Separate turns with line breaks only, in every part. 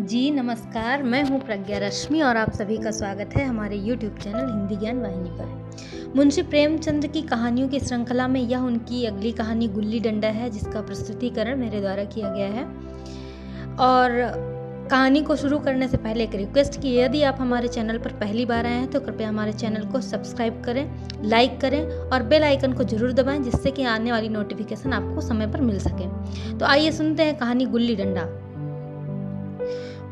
जी नमस्कार, मैं हूँ प्रज्ञा रश्मि और आप सभी का स्वागत है हमारे YouTube चैनल हिंदी ज्ञान वाहिनी पर। मुंशी प्रेमचंद की कहानियों की श्रृंखला में यह उनकी अगली कहानी गुल्ली डंडा है, जिसका प्रस्तुतिकरण मेरे द्वारा किया गया है। और कहानी को शुरू करने से पहले एक रिक्वेस्ट कि यदि आप हमारे चैनल पर पहली बार आए हैं तो कृपया हमारे चैनल को सब्सक्राइब करें, लाइक करें और बेल आइकन को जरूर दबाएं, जिससे कि आने वाली नोटिफिकेशन आपको समय पर मिल सके। तो आइए सुनते हैं कहानी गुल्ली डंडा।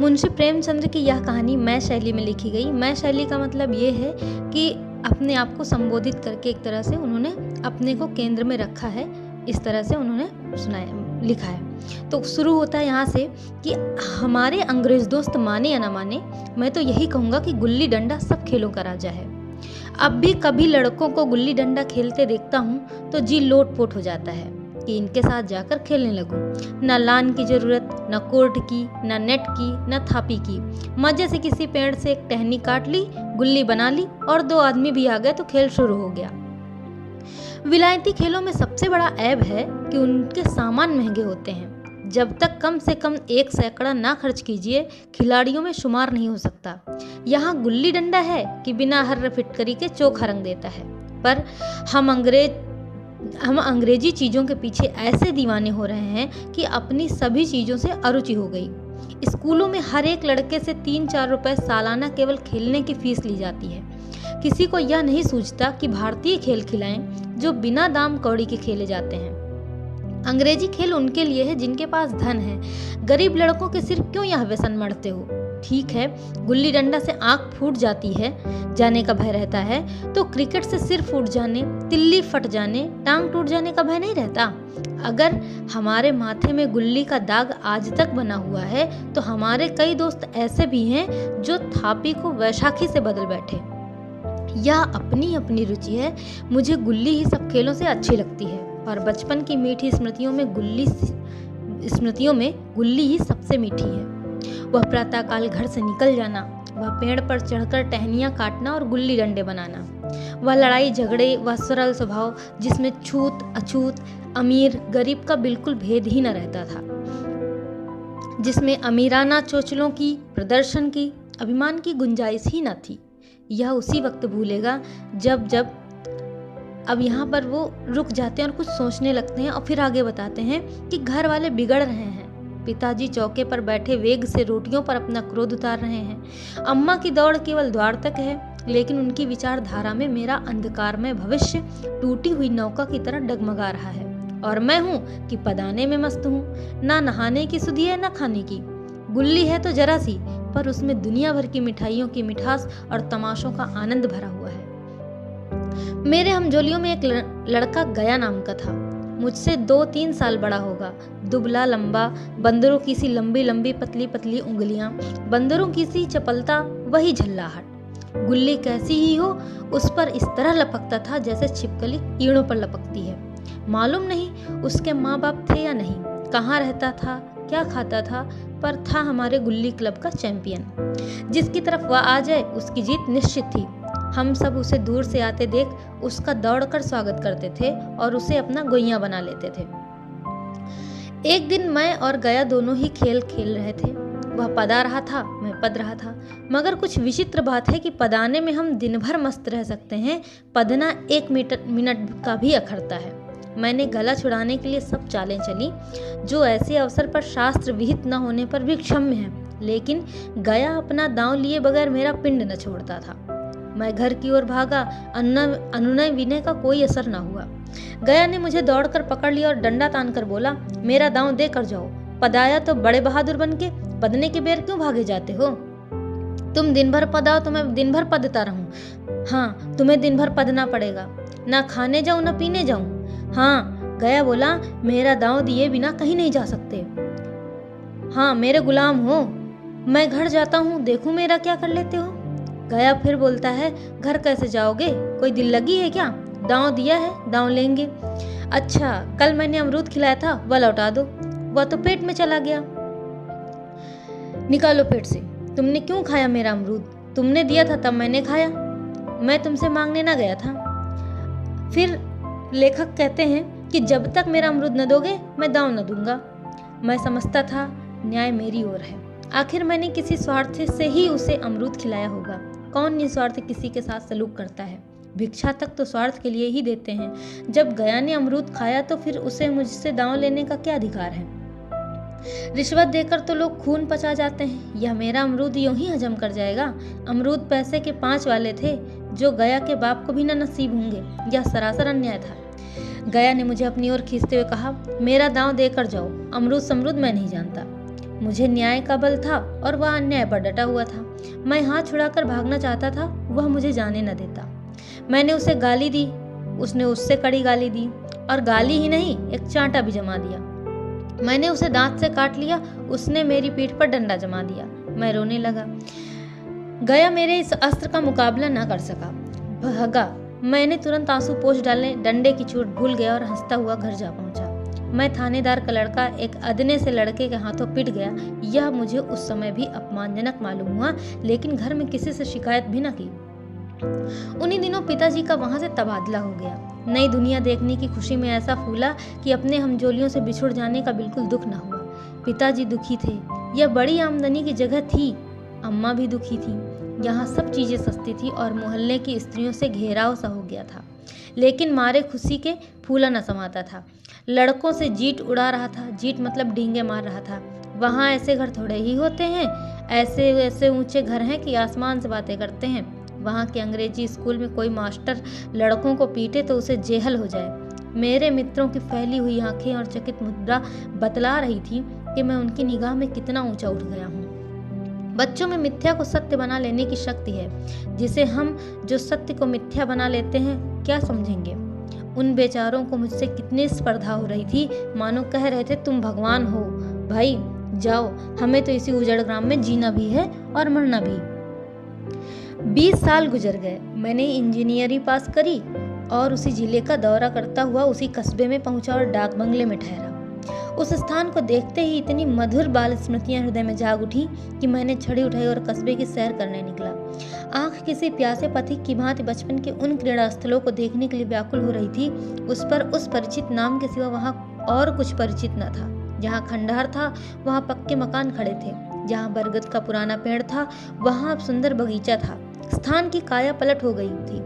मुंशी प्रेमचंद की यह कहानी मैं शैली में लिखी गई। मैं शैली का मतलब ये है कि अपने आप को संबोधित करके एक तरह से उन्होंने अपने को केंद्र में रखा है, इस तरह से उन्होंने लिखा है। तो शुरू होता है यहाँ से कि हमारे अंग्रेज दोस्त माने या ना माने, मैं तो यही कहूँगा कि गुल्ली डंडा सब खेलों का राजा है। अब भी कभी लड़कों को गुल्ली डंडा खेलते देखता हूँ तो जी लोटपोट हो जाता है कि इनके साथ जाकर खेलने लगूं। ना लान की जरूरत, ना कोर्ट की, ना नेट की, ना थापी की। मजे से किसी पेड़ से एक टहनी काट ली, गुल्ली बना ली और दो आदमी भी आ गए तो खेल शुरू हो गया। विलायती खेलों में सबसे बड़ा ऐब है कि उनके सामान महंगे होते हैं। जब तक कम से कम 1 सैकड़ा ना खर्च कीजिए, खिलाड़ियों में शुमार नहीं हो सकता। यहाँ गुल्ली डंडा है कि बिना हर्र फिटकरी के चोखा रंग देता है। पर हम अंग्रेजी चीज़ों के पीछे ऐसे दीवाने हो रहे हैं कि अपनी सभी चीज़ों से अरुचि हो गई। स्कूलों में हर एक लड़के से 3-4 रुपए सालाना केवल खेलने की फीस ली जाती है। किसी को यह नहीं सूझता कि भारतीय खेल खिलाएं जो बिना दाम कौड़ी के खेले जाते हैं। अंग्रेजी खेल उनके लिए है जिनके पास धन है। गरीब लड़कों के सिर क्यों यह व्यसन मढ़ते हो? ठीक है, गुल्ली डंडा से आंख फूट जाने का भय रहता है, तो क्रिकेट से सिर फूट जाने, तिल्ली फट जाने, टांग टूट जाने का भय नहीं रहता। अगर हमारे माथे में गुल्ली का दाग आज तक बना हुआ है तो हमारे कई दोस्त ऐसे भी हैं जो थापी को वैशाखी से बदल बैठे। यह अपनी अपनी रुचि है। मुझे गुल्ली ही सब खेलों से अच्छी लगती है और बचपन की मीठी स्मृतियों में गुल्ली ही सबसे मीठी है। वह प्रातःकाल घर से निकल जाना, वह पेड़ पर चढ़कर टहनियाँ काटना और गुल्ली डंडे बनाना, वह लड़ाई झगड़े, वह सरल स्वभाव जिसमें छूत अछूत, अमीर गरीब का बिल्कुल भेद ही न रहता था, जिसमें अमीराना चोचलों की, प्रदर्शन की, अभिमान की गुंजाइश ही न थी। यह उसी वक्त भूलेगा जब अब यहाँ पर वो रुक जाते हैं और कुछ सोचने लगते हैं और फिर आगे बताते हैं कि घर वाले बिगड़ रहे हैं। पिताजी चौके पर बैठे वेग से रोटियों पर अपना क्रोध उतार रहे हैं। अम्मा की दौड़ केवल द्वार तक है, लेकिन उनकी विचारधारा में मेरा अंधकारमय भविष्य टूटी हुई नौका की तरह डगमगा रहा है। और मैं हूँ कि पदाने में मस्त हूँ। ना नहाने की सुधि है, ना खाने की। गुल्ली है तो जरा सी, पर उसमें दुनिया भर की मिठाइयों की मिठास और तमाशों का आनंद भरा हुआ है। मेरे हमजोलियों में एक लड़का गया नाम का था। मुझसे 2-3 साल बड़ा होगा। दुबला लंबा, बंदरों की सी लंबी लंबी पतली पतली उंगलियां, बंदरों की सी चपलता, वही झल्लाहट। गुल्ली कैसी ही हो, उस पर इस तरह लपकता था जैसे छिपकली कीड़ों पर लपकती है। मालूम नहीं उसके माँ बाप थे या नहीं, कहाँ रहता था, क्या खाता था, पर था हमारे गुल्ली क्लब का चैंपियन। जिसकी तरफ वह आ जाए उसकी जीत निश्चित थी। हम सब उसे दूर से आते देख उसका दौड़कर स्वागत करते थे और उसे अपना गोइया बना लेते थे। एक दिन मैं और गया दोनों ही खेल रहे थे। वह पदा रहा था, मैं पद रहा था। मगर कुछ विचित्र बात है कि पदाने में हम दिन भर मस्त रह सकते हैं, पदना 1 मिनट का भी अखरता है। मैंने गला छुड़ाने के लिए सब चालें चली, जो ऐसे अवसर पर शास्त्र विहित न होने पर भी क्षम्य है, लेकिन गया अपना दांव लिए बगैर मेरा पिंड न छोड़ता था। मैं घर की ओर भागा, अनुनय विनय का कोई असर न हुआ। गया ने मुझे दौड़कर पकड़ लिया और डंडा तानकर बोला, मेरा दांव दे कर जाओ। पदाया तो बड़े बहादुर बन के पदने के बेर क्यों भागे जाते हो? तुम दिन भर पदाओ तो मैं दिन भर पदता रहूं। हाँ, तुम्हें दिन भर पदना पड़ेगा। ना खाने जाऊं ना पीने जाऊं। हाँ, गया बोला, मेरा दांव दिए बिना कहीं नहीं जा सकते। हाँ, मेरे गुलाम हो। मैं घर जाता हूँ, देखूं मेरा क्या कर लेते हो। गया फिर बोलता है, घर कैसे जाओगे? कोई दिल लगी है क्या? दांव दिया है, दांव लेंगे। अच्छा, कल मैंने अमरूद खिलाया था, वह लौटा दो। वह तो पेट में चला गया। निकालो पेट से। तुमने क्यों खाया मेरा अमरूद? तुमने दिया था तब मैंने खाया। मैं तुमसे मांगने ना गया था। फिर लेखक कहते हैं कि जब तक मेरा अमरूद न दोगे मैं दांव न दूंगा। मैं समझता था न्याय मेरी ओर है। आखिर मैंने किसी स्वार्थ से ही उसे अमरूद खिलाया होगा। कौन निस्वार्थ किसी के साथ सलूक करता है? भिक्षा तक तो स्वार्थ के लिए ही देते हैं। जब गया ने अमरूद खाया तो फिर उसे मुझसे दांव लेने का क्या अधिकार है? रिश्वत देकर तो लोग खून पचा जाते हैं। यह मेरा अमरूद यूं ही हजम कर जाएगा? अमरूद पैसे के 5 वाले थे, जो गया के बाप को भी न नसीब होंगे। यह सरासर अन्याय था। गया ने मुझे अपनी ओर खींचते हुए कहा, मेरा दांव देकर जाओ, अमरूद समरूद मैं नहीं जानता। मुझे न्याय का बल था और वह अन्याय पर डटा हुआ था। मैं हाथ छुड़ाकर भागना चाहता था, वह मुझे जाने न देता। मैंने उसे गाली दी, उसने उससे कड़ी गाली दी, और गाली ही नहीं, एक चांटा भी जमा दिया। मैंने उसे दांत से काट लिया, उसने मेरी पीठ पर डंडा जमा दिया। मैं रोने लगा। गया मेरे इस अस्त्र का मुकाबला न कर सका, भागा। मैंने तुरंत आंसू पोंछ डाले, डंडे की चोट भूल गया और हंसता हुआ घर जा पहुंचा। मैं थानेदार का लड़का एक अदने से लड़के के हाथों पिट गया, यह मुझे उस समय भी अपमानजनक मालूम हुआ, लेकिन घर में किसी से शिकायत भी न की। उन्हीं दिनों पिताजी का वहां से तबादला हो गया। नई दुनिया देखने की खुशी में ऐसा फूला कि अपने हमजोलियों से बिछुड़ जाने का बिल्कुल दुख न हुआ। पिताजी दुखी थे, यह बड़ी आमदनी की जगह थी। अम्मा भी दुखी थी। यहाँ सब चीजें सस्ती थी और मोहल्ले की स्त्रियों से घेराव सा हो गया था, लेकिन मारे खुशी के फूला न समाता था। लड़कों से जीट उड़ा रहा था, जीट मतलब डींगे मार रहा था। वहाँ ऐसे घर थोड़े ही होते हैं, ऐसे ऐसे ऊंचे घर हैं कि आसमान से बातें करते हैं। वहाँ के अंग्रेजी स्कूल में कोई मास्टर लड़कों को पीटे तो उसे जेहल हो जाए। मेरे मित्रों की फैली हुई आंखें और चकित मुद्रा बतला रही थी कि मैं उनकी निगाह में कितना ऊंचा उठ गया हूँ। बच्चों में मिथ्या को सत्य बना लेने की शक्ति है, जिसे हम जो सत्य को मिथ्या बना लेते हैं क्या समझेंगे। उन बेचारों को मुझसे कितनी स्पर्धा हो रही थी, मानो कह रहे थे तुम भगवान हो भाई, जाओ, हमें तो इसी उजड़ ग्राम में जीना भी है और मरना भी। 20 साल गुजर गए। मैंने इंजीनियरिंग पास करी और उसी जिले का दौरा करता हुआ उसी कस्बे में पहुंचा और डाक बंगले में ठहरा। उस स्थान को देखते ही इतनी मधुर बाल स्मृतियां हृदय में जाग उठी कि मैंने छड़ी उठाई और कस्बे की सैर करने निकला। आंख किसी प्यासे पथिक की भांति बचपन के उन क्रीड़ा स्थलों को देखने के लिए व्याकुल हो रही थी। उस पर उस परिचित नाम के सिवा वहां और कुछ परिचित न था। जहाँ खंडहर था वहाँ पक्के मकान खड़े थे, जहाँ बरगद का पुराना पेड़ था वहाँ अब सुंदर बगीचा था। स्थान की काया पलट हो गई थी।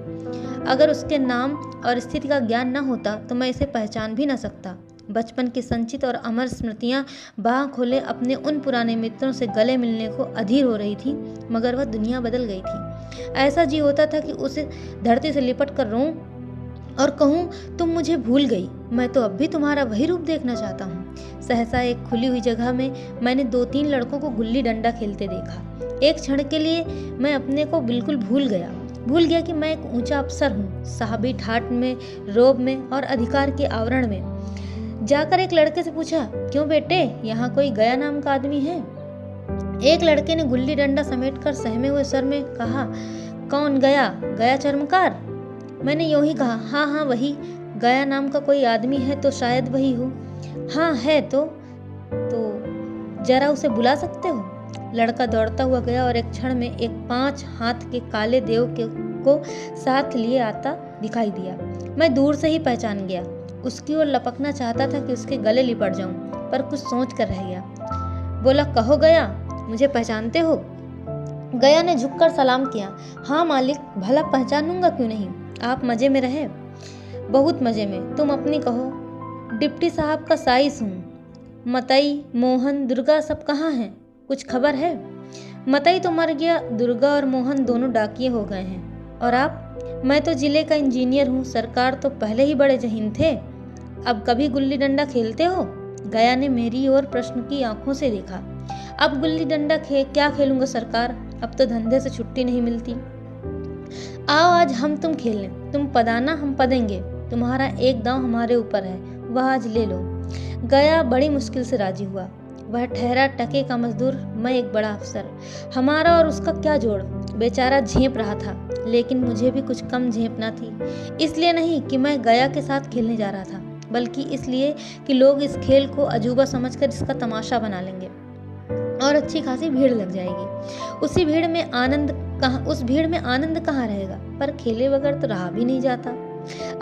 अगर उसके नाम और स्थिति का ज्ञान न होता तो मैं इसे पहचान भी न सकता। बचपन की संचित और अमर स्मृतियां बाह खोले अपने उन पुराने मित्रों से गले मिलने को अधीर हो रही थी, मगर वह दुनिया बदल गई थी। ऐसा जी होता था कि उसे धरती से लिपट कर रोऊं और कहूं तुम मुझे भूल गई, मैं तो अब भी तुम्हारा वही रूप देखना चाहता हूँ। सहसा एक खुली हुई जगह में मैंने 2-3 लड़कों को गुल्ली डंडा खेलते देखा। एक क्षण के लिए मैं अपने को बिल्कुल भूल गया कि मैं एक ऊंचा अफसर हूँ, साहबी ठाट में, रोब में और अधिकार के आवरण में। जाकर एक लड़के से पूछा, क्यों बेटे, यहाँ कोई गया नाम का आदमी है? एक लड़के ने गुल्ली डंडा समेटकर सहमे हुए स्वर में कहा, कौन गया? गया चर्मकार? मैंने यूं ही कहा, हाँ वही। गया नाम का कोई आदमी है तो शायद वही हो। हाँ है तो जरा उसे बुला सकते हो? लड़का दौड़ता हुआ गया और एक क्षण में एक 5 हाथ के काले देव को साथ लिए आता दिखाई दिया। मैं दूर से ही पहचान गया। उसकी ओर लपकना चाहता था कि उसके गले लिपट जाऊं, पर कुछ सोच कर रह गया। बोला, कहो गया, मुझे पहचानते हो? गया ने झुककर सलाम किया। हाँ मालिक, भला पहचानूंगा क्यों नहीं। आप मजे में रहे? बहुत मजे में। तुम अपनी कहो। डिप्टी साहब का साइस हूँ। मतई, मोहन, दुर्गा सब कहाँ हैं? कुछ खबर है? मतई तो मर गया, दुर्गा और मोहन दोनों डाकिये हो गए हैं। और आप? मैं तो जिले का इंजीनियर हूँ, सरकार तो पहले ही बड़े जहीन थे। अब कभी गुल्ली डंडा खेलते हो? गया ने मेरी ओर प्रश्न की आंखों से देखा। अब गुल्ली डंडा क्या खेलूंगा सरकार, अब तो धंधे से छुट्टी नहीं मिलती। आओ आज हम तुम खेल लें, तुम पदाना हम पदेंगे, तुम्हारा एक दांव हमारे ऊपर है, वह आज ले लो। गया बड़ी मुश्किल से राजी हुआ। वह ठहरा टके का मजदूर, मैं एक बड़ा अफसर। हमारा और उसका क्या जोड़? बेचारा झेप रहा था, लेकिन मुझे भी कुछ कम झेपना थी। इसलिए नहीं कि मैं गया के साथ खेलने जा रहा था, बल्कि इसलिए कि लोग इस खेल को अजूबा समझकर इसका तमाशा बना लेंगे और अच्छी खासी भीड़ लग जाएगी। उस भीड़ में आनंद कहाँ रहेगा? पर खेले बगैर तो रहा भी नहीं जाता।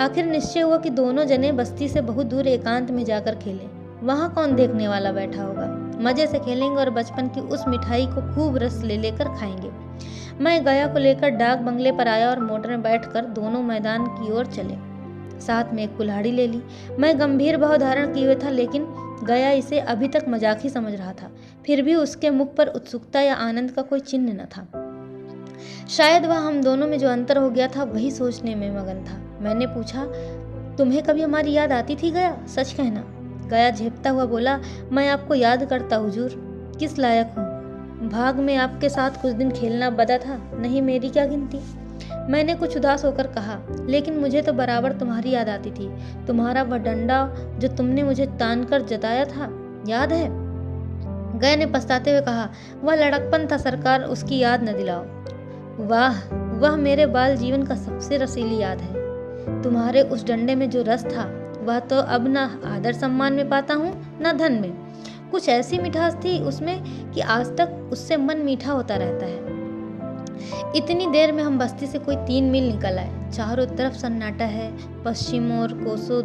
आखिर निश्चय हुआ कि दोनों जने बस्ती से बहुत दूर एकांत में जाकर खेलें। वहाँ कौन देखने वाला बैठा होगा? मज़े से खेलेंगे और बचपन की उस मिठाई को खूब रस ले लेकर खाएंगे। मैं गया को लेकर डाक बंगले पर आया और मोटर में बैठकर दोनों मैदान की ओर चले। साथ में एक कुल्हाड़ी ले ली। मैं गंभीर भाव धारण किए हुए था, लेकिन गया इसे अभी तक मजाक ही समझ रहा था। फिर भी उसके मुख पर उत्सुकता या आनंद का कोई चिन्ह न था। शायद वह हम दोनों में जो अंतर हो गया था वही सोचने में मगन था। मैंने पूछा, तुम्हें कभी हमारी याद आती थी गया? सच कहना। गया झेपता हुआ बोला, मैं आपको याद करता हुजूर। किस लायक हूँ? भाग में आपके साथ कुछ दिन खेलना बदा था, नहीं मेरी क्या गिनती। मैंने कुछ उदास होकर कहा, लेकिन मुझे तो बराबर तुम्हारी याद आती थी। तुम्हारा वह डंडा जो तुमने मुझे तान कर जताया था, याद है? गया ने पछताते हुए कहा, वह लड़कपन था सरकार, उसकी याद न दिलाओ। वाह, वह मेरे बाल जीवन का सबसे रसीली याद है। तुम्हारे उस डंडे में जो रस था वह तो अब न आदर सम्मान में पाता हूँ न धन में। कुछ ऐसी मिठास थी उसमें कि आज तक उससे मन मीठा होता रहता है। इतनी देर में हम बस्ती से कोई 3 मील निकल आए। चारों तरफ सन्नाटा है। पश्चिम और कोसों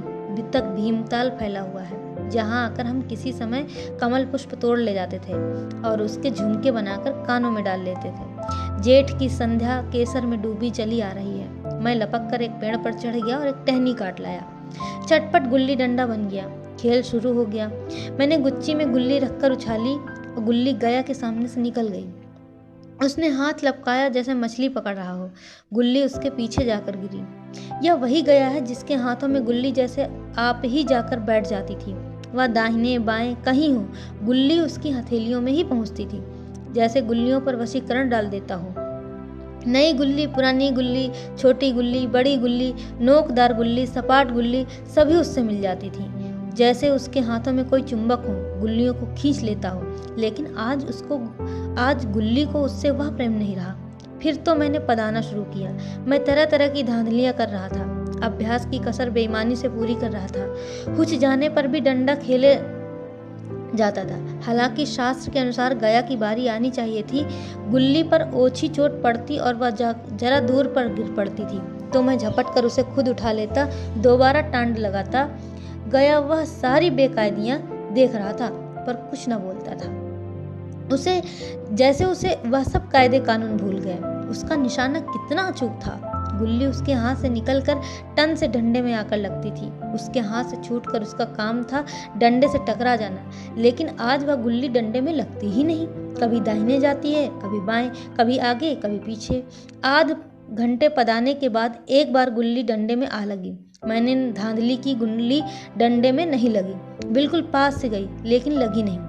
तक भीमताल फैला हुआ है, जहाँ आकर हम किसी समय कमल पुष्प तोड़ ले जाते थे और उसके झुमके बनाकर कानों में डाल लेते थे। जेठ की संध्या केसर में डूबी चली आ रही है। मैं लपक कर एक पेड़ पर चढ़ गया और एक टहनी काट लाया। चटपट गुल्ली डंडा बन गया। खेल शुरू हो गया। मैंने गुच्ची में गुल्ली रखकर उछाली और गुल्ली गया के सामने से निकल गई। उसने हाथ लपकाया जैसे मछली पकड़ रहा हो। गुल्ली उसके पीछे जाकर गिरी। यह वही गया है जिसके हाथों में गुल्ली जैसे आप ही जाकर बैठ जाती थी। वह दाहिने बाएं कहीं हो, गुल्ली उसकी हथेलियों में ही पहुंचती थी, जैसे गुल्लियों पर वशीकरण डाल देता हो। नई गुल्ली, पुरानी गुल्ली, छोटी गुल्ली, बड़ी गुल्ली, नोकदार गुल्ली, सपाट गुल्ली, सभी उससे मिल जाती थी, जैसे उसके हाथों में कोई चुंबक हो, गुल्लियों को खींच लेता हो। लेकिन आज गुल्ली को उससे वह प्रेम नहीं रहा। फिर तो मैंने पदाना शुरू किया। मैं तरह तरह की धांधलियां कर रहा था। अभ्यास की कसर बेईमानी से पूरी कर रहा था। हुच जाने पर भी डंडा खेले जाता था। हालांकि शास्त्र के अनुसार गया की बारी आनी चाहिए थी। गुल्ली पर ओछी चोट पड़ती और वह जरा दूर पर गिर पड़ती थी तो मैं झपट कर उसे खुद उठा लेता, दोबारा टांड लगाता। गया वह सारी बेकायदियां देख रहा था पर कुछ न बोलता था। उसे वह सब कायदे कानून भूल गए। उसका निशाना कितना अचूक था। गुल्ली उसके हाथ से निकलकर टन से डंडे में आकर लगती थी। उसके हाथ से छूटकर उसका काम था डंडे से टकरा जाना, लेकिन आज वह गुल्ली डंडे में लगती ही नहीं। कभी दाहिने जाती है, कभी बाएं, कभी आगे, कभी पीछे। आध घंटे पदाने के बाद एक बार गुल्ली डंडे में आ लगी। मैंने धांधली की, गुल्ली डंडे में नहीं लगी। बिल्कुल पास से गई, लेकिन लगी नहीं।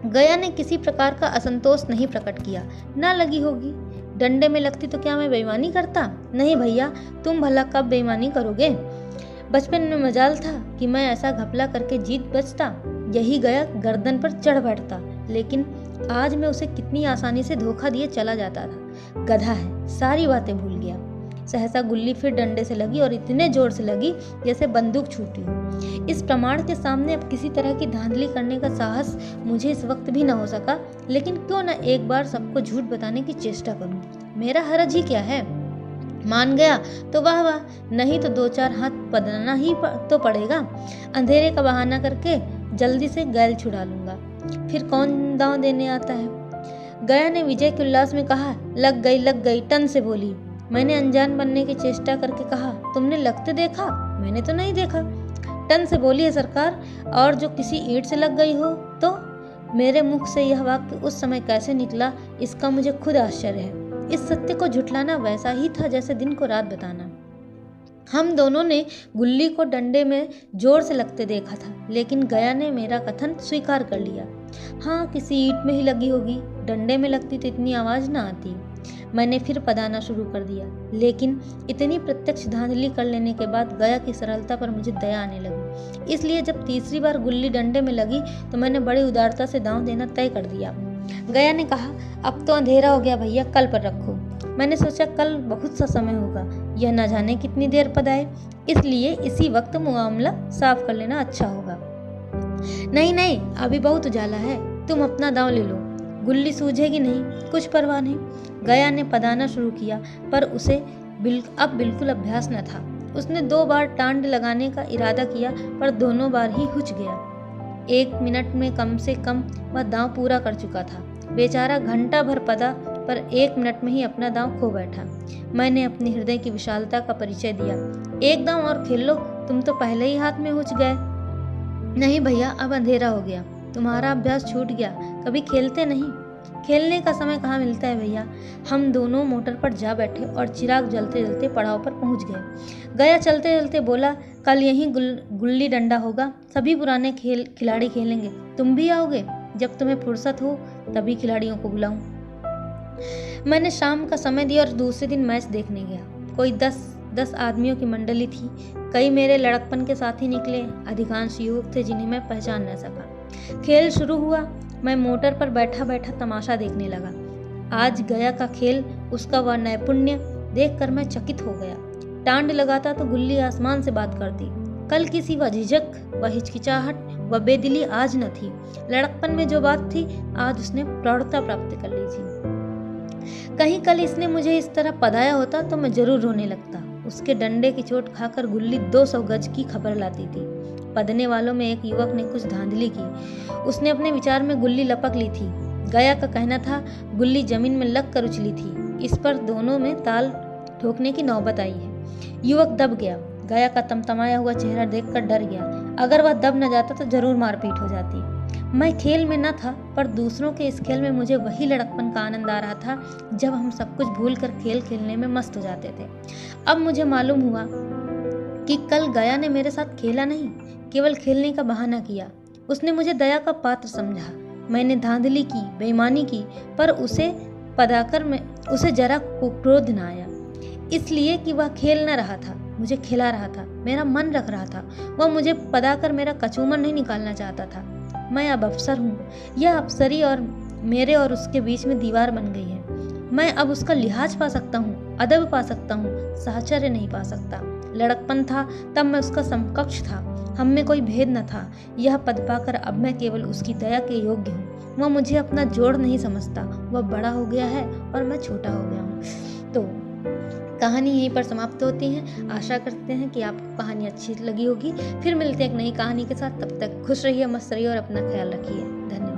गया ने किसी प्रकार का असंतोष नहीं प्रकट किया। ना लगी होगी। डंडे में लगती तो क्या मैं बेईमानी करता? नहीं भैया, तुम भला कब बेईमानी करोगे? बचपन में मजाल था कि मैं ऐसा घपला करके जीत बचता। यही गया गर्दन पर चढ़ बैठता, लेकिन आज मैं उसे कितनी आसानी से धोखा दिए चला जाता था। गधा है, सारी बातें भूल गया। सहसा गुल्ली फिर डंडे से लगी और इतने जोर से लगी जैसे बंदूक छूटी हो। इस प्रमाण के सामने अब किसी तरह की धांधली करने का साहस मुझे इस वक्त भी न हो सका, लेकिन क्यों न एक बार सबको झूठ बताने की चेष्टा करूं। मेरा हरज ही क्या है? मान गया तो वाह वाह, नहीं तो 2-4 हाथ पदना ही तो पड़ेगा। अंधेरे का बहाना करके जल्दी से गैल छुड़ा लूंगा। फिर कौन दांव देने आता है? गया ने विजय के उल्लास में कहा, लग गई, टन से बोली। मैंने अनजान बनने की चेष्टा करके कहा, तुमने लगते देखा? मैंने तो नहीं देखा। टन से बोली है सरकार, और जो किसी ईंट से लग गई हो तो? मेरे मुख से यह वाक्य उस समय कैसे निकला, इसका मुझे खुद आश्चर्य है। इस सत्य को झुठलाना वैसा ही था जैसे दिन को रात बताना। हम दोनों ने गुल्ली को डंडे में जोर से लगते देखा था, लेकिन गया ने मेरा कथन स्वीकार कर लिया। हाँ, किसी ईंट में ही लगी होगी। डंडे में लगती तो इतनी आवाज ना आती। मैंने फिर पदाना शुरू कर दिया, लेकिन इतनी प्रत्यक्ष धांधली कर लेने के बाद गया की सरलता पर मुझे दया आने लगी। इसलिए जब तीसरी बार गुल्ली डंडे में लगी तो मैंने बड़ी उदारता से दांव देना तय कर दिया। गया ने कहा, अब तो अंधेरा हो गया भैया, कल पर रखो। मैंने सोचा कल बहुत सा समय होगा, यह न जाने कितनी देर पदाए, इसलिए इसी वक्त मामला साफ कर लेना अच्छा होगा। नहीं, अभी बहुत उजाला है, तुम अपना दांव ले लो, गुल्ली सूझेगी नहीं, कुछ परवाह नहीं। गया ने पदाना शुरू किया, पर उसे अब बिल्कुल अभ्यास न था। उसने 2 बार टांड लगाने का इरादा किया, पर दोनों बार ही हुच गया। 1 मिनट में कम से कम वह दांव पूरा कर चुका था। बेचारा घंटा भर पदा पर 1 मिनट में ही अपना दांव खो बैठा। मैंने अपने हृदय की विशालता का परिचय दिया। एक दांव और खेल लो, तुम तो पहले ही हाथ में हुच गए। नहीं भैया, अब अंधेरा हो गया, तुम्हारा अभ्यास छूट गया, कभी खेलते नहीं। खेलने का समय कहाँ मिलता है भैया। हम दोनों मोटर पर जा बैठे और चिराग जलते जलते पड़ाव पर पहुंच गए। गया चलते चलते बोला, कल यहीं गुल्ली डंडा होगा, सभी पुराने खिलाड़ी खेलेंगे, तुम भी आओगे? जब तुम्हें फुर्सत हो तभी खिलाड़ियों को बुलाऊं। मैंने शाम का समय दिया और दूसरे दिन मैच देखने गया। कोई 10 आदमियों की मंडली थी। कई मेरे लड़कपन के साथी निकले, अधिकांश युवक थे जिन्हें मैं पहचान न सका। खेल शुरू हुआ। मैं मोटर पर बैठा बैठा तमाशा देखने लगा। आज गया का खेल, उसका वह नैपुण्य देखकर मैं चकित हो गया। टांड लगाता तो गुल्ली आसमान से बात करती। कल किसी वह झिझक, वह हिचकिचाहट, वह बेदिली आज न थी। लड़कपन में जो बात थी आज उसने प्रौढ़ता प्राप्त कर ली थी। कहीं कल इसने मुझे इस तरह पदाया होता तो मैं जरूर रोने लगता। उसके डंडे की चोट खाकर गुल्ली 200 गज की खबर लाती थी। पदने वालों में एक युवक ने कुछ धांधली की। उसने अपने विचार में गुल्ली लपक ली थी। गया का कहना था गुल्ली जमीन में लग कर उछली थी। इस पर दोनों में ताल ठोकने की नौबत आई है। युवक दब गया। गया का तमतमाया हुआ चेहरा देखकर डर गया। अगर वह दब न जाता तो जरूर मारपीट हो जाती। मैं खेल में न था, पर दूसरों के इस खेल में मुझे वही लड़कपन का आनंद आ रहा था जब हम सब कुछ भूलकर खेल खेलने में मस्त हो जाते थे। अब मुझे मालूम हुआ कि कल गया ने मेरे साथ खेला नहीं, केवल खेलने का बहाना किया। उसने मुझे दया का पात्र समझा। मैंने धांधली की, बेईमानी की, पर उसे पदाकर में उसे जरा क्रोध न आया, इसलिए कि वह खेल न रहा था, मुझे खिला रहा था, मेरा मन रख रहा था। वह मुझे पदाकर मेरा कचूमर नहीं निकालना चाहता था। मैं अब अफसर हूँ। यह अफसरी और मेरे और उसके बीच में दीवार बन गई है। मैं अब उसका लिहाज पा सकता हूँ, अदब पा सकता हूँ, साहचर्य नहीं पा सकता। लड़कपन था तब मैं उसका समकक्ष था, हम में कोई भेद न था। यह पद पाकर अब मैं केवल उसकी दया के योग्य हूँ। वह मुझे अपना जोड़ नहीं समझता। वह बड़ा हो गया है और मैं छोटा हो गया हूँ। तो कहानी यहीं पर समाप्त होती है। आशा करते हैं कि आपको कहानी अच्छी लगी होगी। फिर मिलते हैं एक नई कहानी के साथ। तब तक खुश रहिए, मस्त रहिए और अपना ख्याल रखिए। धन्यवाद।